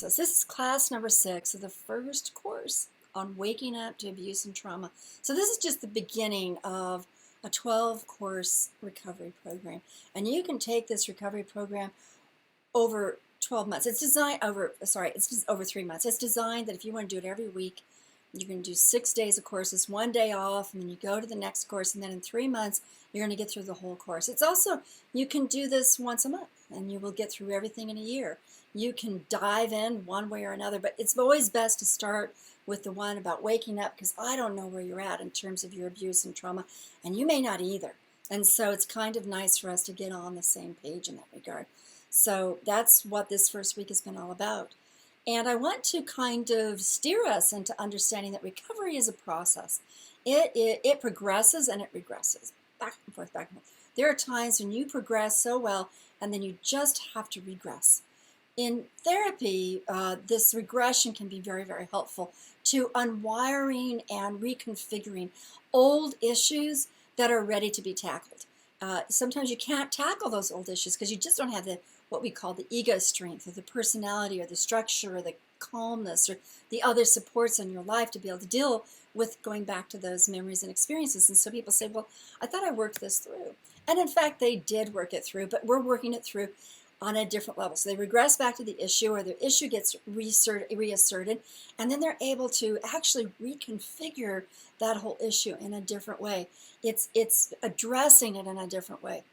process. This is class number 6 of the first course on waking up to abuse and trauma. So this is just the beginning of a 12-course recovery program. And you can take this recovery program over 12 months. It's designed it's just over 3 months. It's designed that if you want to do it every week, you can do 6 days of courses, 1 day off, and then you go to the next course, and then in 3 months, you're going to get through the whole course. It's also, you can do this once a month, and you will get through everything in a year. You can dive in one way or another, but it's always best to start with the one about waking up, because I don't know where you're at in terms of your abuse and trauma, and you may not either. And so it's kind of nice for us to get on the same page in that regard. So that's what this first week has been all about. And I want to kind of steer us into understanding that recovery is a process. It progresses and it regresses, back and forth, back and forth. There are times when you progress so well, and then you just have to regress. In therapy, this regression can be very, very helpful to unwiring and reconfiguring old issues that are ready to be tackled. Sometimes you can't tackle those old issues because you just don't have what we call the ego strength, or the personality, or the structure, or the calmness, or the other supports in your life to be able to deal with going back to those memories and experiences. And so people say, well, I thought I worked this through. And in fact, they did work it through, but we're working it through on a different level. So they regress back to the issue, or the issue gets reasserted, and then they're able to actually reconfigure that whole issue in a different way. It's addressing it in a different way.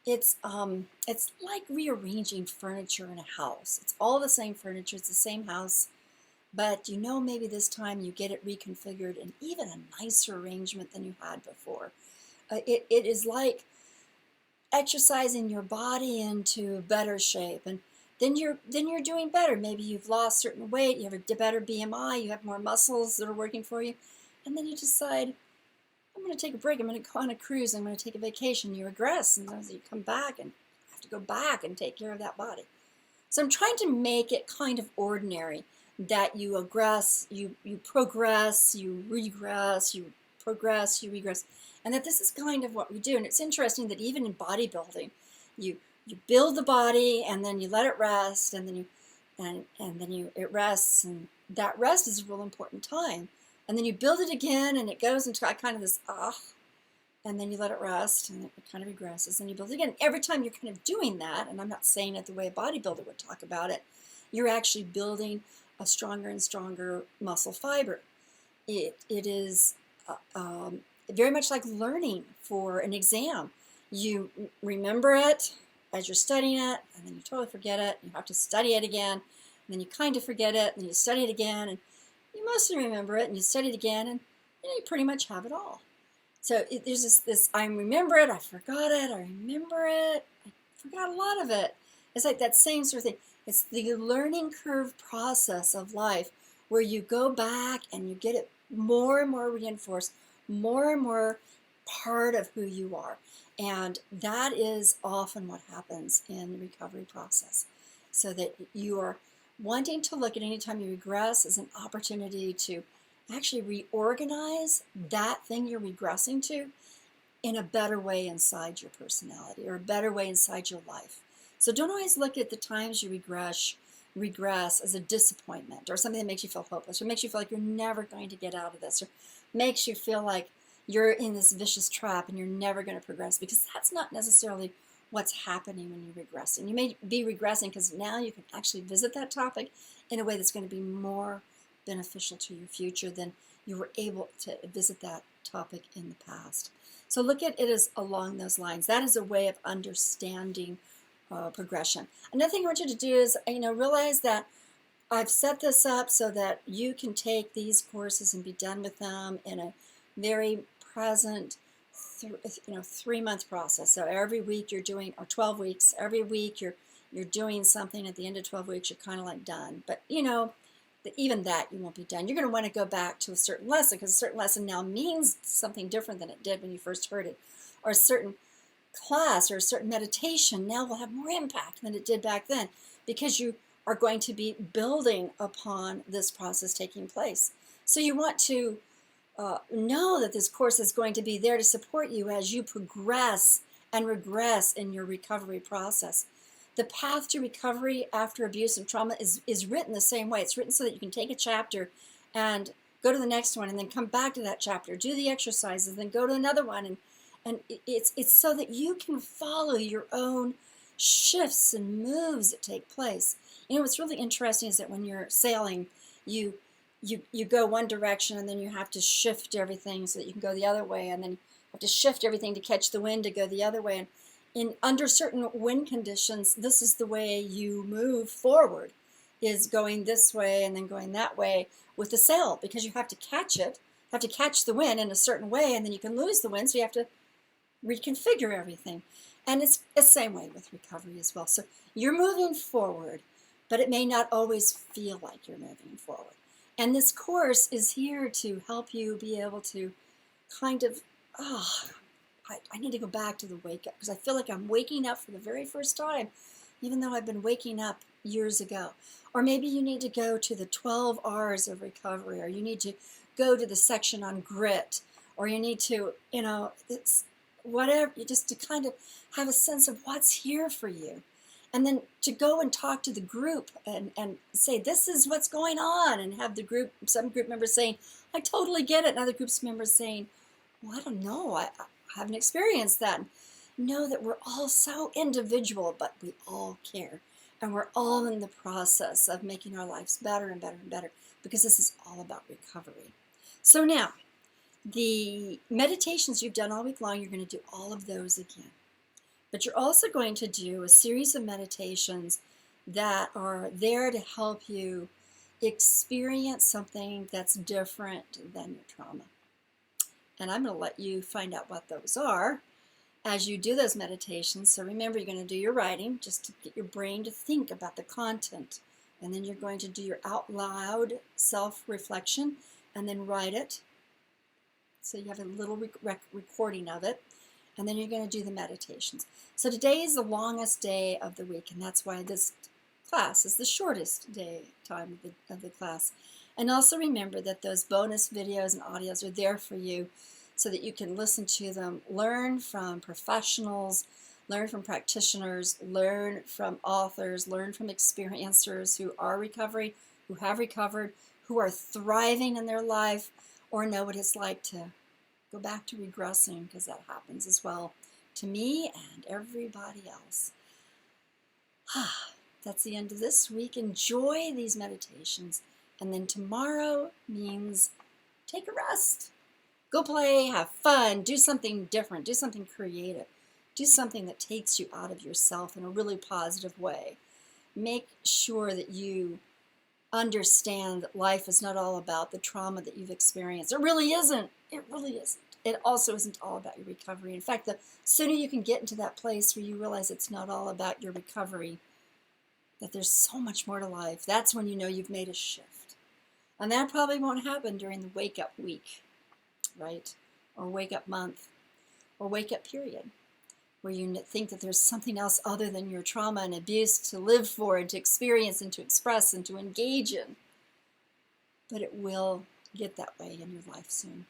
It's like rearranging furniture in a house. It's all the same furniture, it's the same house, but maybe this time you get it reconfigured in even a nicer arrangement than you had before. It is like exercising your body into better shape, and then you're doing better. Maybe you've lost certain weight, you have a better BMI, you have more muscles that are working for you, and then you decide, I'm going to take a break, I'm going to go on a cruise, I'm going to take a vacation. You regress, and then you come back and have to go back and take care of that body. So I'm trying to make it kind of ordinary, that you progress, you regress, you progress, you regress, and that this is kind of what we do. And it's interesting that even in bodybuilding, you build the body, and then you let it rest, and then it rests, and that rest is a real important time. And then you build it again, and it goes into kind of this and then you let it rest, and it kind of regresses, and you build it again. Every time you're kind of doing that, and I'm not saying it the way a bodybuilder would talk about it, you're actually building a stronger and stronger muscle fiber. It is very much like learning for an exam. You remember it as you're studying it, and then you totally forget it. You have to study it again, and then you kind of forget it, and you study it again, and you mostly remember it, and you study it again, and you pretty much have it all. So there's this, I remember it, I forgot it, I remember it, I forgot a lot of it. It's like that same sort of thing. It's the learning curve process of life, where you go back and you get it more and more reinforced, more and more part of who you are. And that is often what happens in the recovery process. So that you are wanting to look at any time you regress as an opportunity to actually reorganize that thing you're regressing to in a better way inside your personality, or a better way inside your life. So don't always look at the times you regress as a disappointment, or something that makes you feel hopeless, or makes you feel like you're never going to get out of this, or makes you feel like you're in this vicious trap and you're never going to progress, because that's not necessarily what's happening when you're regressing. You may be regressing because now you can actually visit that topic in a way that's going to be more beneficial to your future than you were able to visit that topic in the past. So look at it as along those lines. That is a way of understanding progression. Another thing I want you to do is, realize that I've set this up so that you can take these courses and be done with them in a very present 3-month process. So every week you're doing, or 12 weeks, every week you're doing something. At the end of 12 weeks, you're kind of like done. But even that you won't be done. You're going to want to go back to a certain lesson, because a certain lesson now means something different than it did when you first heard it. Or a certain class or a certain meditation now will have more impact than it did back then, because you are going to be building upon this process taking place. So you want to know that this course is going to be there to support you as you progress and regress in your recovery process. The path to recovery after abuse and trauma is written the same way. It's written so that you can take a chapter and go to the next one and then come back to that chapter, do the exercises, then go to another one. And it's so that you can follow your own shifts and moves that take place. You know, what's really interesting is that when you're sailing, you go one direction and then you have to shift everything so that you can go the other way, and then you have to shift everything to catch the wind to go the other way. And under certain wind conditions, this is the way you move forward, is going this way and then going that way with the sail, because you have to catch it, have to catch the wind in a certain way, and then you can lose the wind, so you have to reconfigure everything. And it's the same way with recovery as well. So you're moving forward, but it may not always feel like you're moving forward. And this course is here to help you be able to kind of, I need to go back to the wake up, because I feel like I'm waking up for the very first time, even though I've been waking up years ago. Or maybe you need to go to the 12 R's of recovery, or you need to go to the section on grit, or you need to, it's whatever, just to kind of have a sense of what's here for you. And then to go and talk to the group and say, this is what's going on, and have some group members saying, I totally get it, and other group members saying, well, I don't know, I haven't experienced that. Know that we're all so individual, but we all care. And we're all in the process of making our lives better and better and better, because this is all about recovery. So now, the meditations you've done all week long, you're going to do all of those again. But you're also going to do a series of meditations that are there to help you experience something that's different than your trauma. And I'm going to let you find out what those are as you do those meditations. So remember, you're going to do your writing just to get your brain to think about the content. And then you're going to do your out loud self-reflection and then write it. So you have a little recording of it. And then you're going to do the meditations. So today is the longest day of the week, and that's why this class is the shortest time of the class. And also remember that those bonus videos and audios are there for you so that you can listen to them, learn from professionals, learn from practitioners, learn from authors, learn from experiencers who are recovering, who have recovered, who are thriving in their life, or know what it's like to go back to regressing, because that happens as well to me and everybody else. That's the end of this week. Enjoy these meditations. And then tomorrow means take a rest. Go play, have fun, do something different, do something creative. Do something that takes you out of yourself in a really positive way. Make sure that you understand that life is not all about the trauma that you've experienced. It really isn't. It really isn't. It also isn't all about your recovery. In fact, the sooner you can get into that place where you realize it's not all about your recovery, that there's so much more to life, that's when you know you've made a shift. And that probably won't happen during the wake-up week, right? Or wake-up month, or wake-up period, where you think that there's something else other than your trauma and abuse to live for and to experience and to express and to engage in. But it will get that way in your life soon.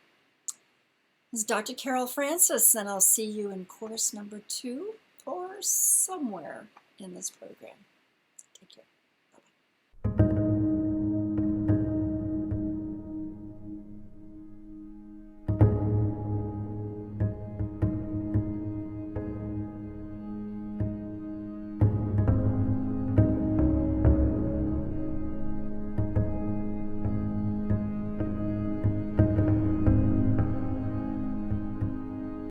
This is Dr. Carol Francis, and I'll see you in course number 2 or somewhere in this program. Take care.